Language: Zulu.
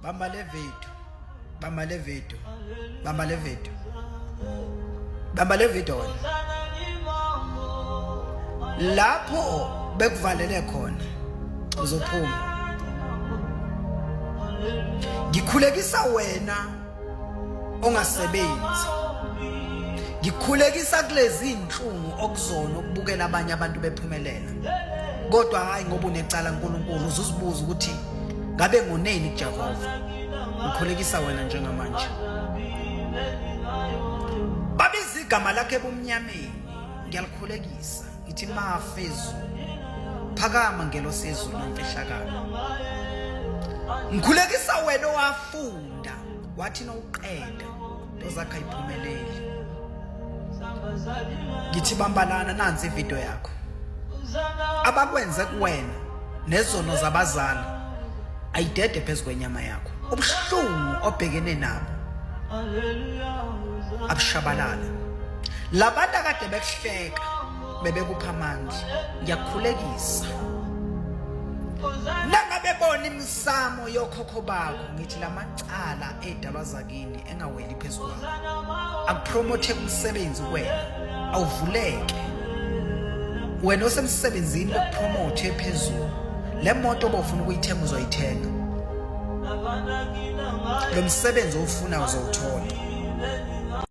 Bamba le video. Bamba le video. Bamba le video. Bamba le video wena. Lapho bekuvalele khona uzophuma. Ngikhulekisa wena ongasebenzi. Ngikhulekisa kulezi inhlungu okuzona ukubukela abanye abantu bephumelela. Kodwa hayi ngoba unecala uNkulunkulu uzibuza ukuthi ngabe ngoneni kuJehova. Ngikhulekisa wena njengamanje. Babiza igama lakhe ebumnyameni. Ngiyalikhulekisa ngithi mafezu phakama ngelo sezulu nomfihlakalo. Ngikhulekisa wena owafunda wathi noqeda tozakha iphumelele. Ngithi bambalana nansi ivideo yakho. Abakwenze kuwena nezono zabazali ayidede phezu kwenyama yakho. Ubuhlungu obhekene nabo abushabalala. Labantu akade bekuhleka bebekupha amandla. Ngiyakukhulekisa nangabe bona imisamo yokhokho bakho ngithi lamacala edalwa zakini engaweli phezu kwakho. Akupromote kumsebenzi wena awuvuleke. Wena osemsebenzini bekupromote ephezulu. Le moto obufuna ukuyithenga uzoyithenga. Lo msebenzi ofuna uzowuthola.